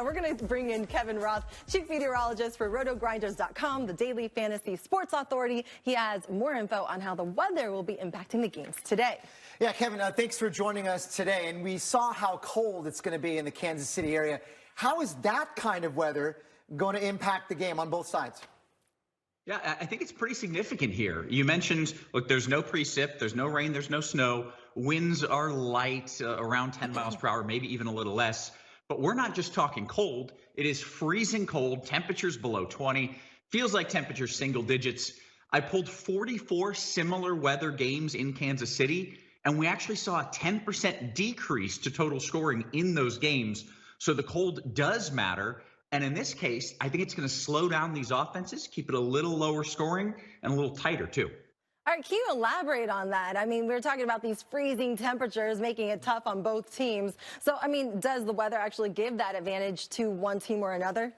We're going to bring in Kevin Roth, chief meteorologist for rotogrinders.com, the daily fantasy sports authority. He has more info on how the weather will be impacting the games today. Yeah, Kevin, thanks for joining us today. And we saw how cold it's going to be in the Kansas City area. How is that kind of weather going to impact the game on both sides? Yeah, I think it's pretty significant here. You mentioned, look, there's no precip, there's no rain, there's no snow. Winds are light, around 10 miles per hour, maybe even a little less. But we're not just talking cold. It is freezing cold, temperatures below 20, feels like temperatures single digits. I pulled 44 similar weather games in Kansas City, and we actually saw a 10% decrease to total scoring in those games. So the cold does matter. And in this case, I think it's going to slow down these offenses, keep it a little lower scoring and a little tighter too. All right, can you elaborate on that? I mean, we're talking about these freezing temperatures making it tough on both teams. So, I mean, does the weather actually give that advantage to one team or another?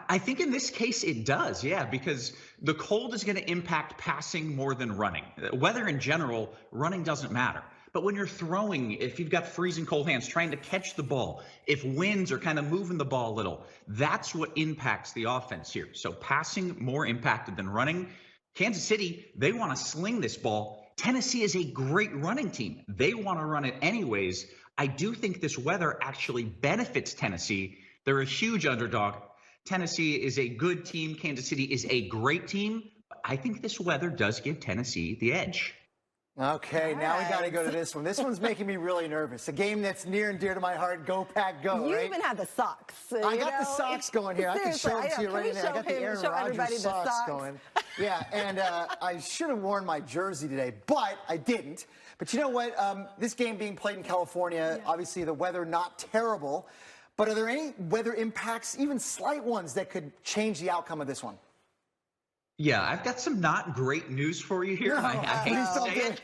I think in this case it does, yeah, because the cold is going to impact passing more than running. Weather in general, running doesn't matter. But when you're throwing, if you've got freezing cold hands trying to catch the ball, if winds are kind of moving the ball a little, that's what impacts the offense here. So passing more impacted than running. Kansas City, they want to sling this ball. Tennessee is a great running team. They want to run it anyways. I do think this weather actually benefits Tennessee. They're a huge underdog. Tennessee is a good team. Kansas City is a great team. I think this weather does give Tennessee the edge. Okay, now we got to go to this one. This one's making me really nervous. A game that's near and dear to my heart. Go Pack Go, You right? even have the socks. I got the socks going here. I can show them to you right now. I got the Aaron Rodgers socks going. Yeah, and I should have worn my jersey today, but I didn't. But you know what? This game being played in California, obviously the weather not terrible. But are there any weather impacts, even slight ones, that could change the outcome of this one? Yeah, I've got some not great news for you here. No, I hate to say it.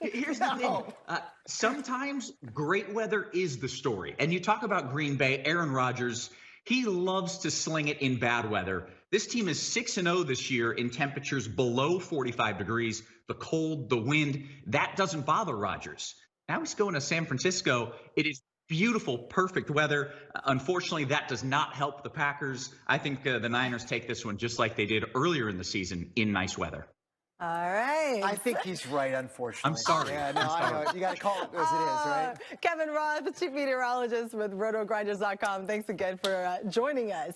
Here's the thing. Sometimes great weather is the story. And you talk about Green Bay, Aaron Rodgers, he loves to sling it in bad weather. This team is 6-0 this year in temperatures below 45 degrees. The cold, the wind, that doesn't bother Rodgers. Now he's going to San Francisco. It is beautiful, perfect weather. Unfortunately, that does not help the Packers. I think the Niners take this one just like they did earlier in the season in nice weather. All right. I think he's right, unfortunately. I'm sorry. Yeah, no, I know. You got to call it as it is, right? Kevin Roth, chief meteorologist with rotogrinders.com. Thanks again for joining us.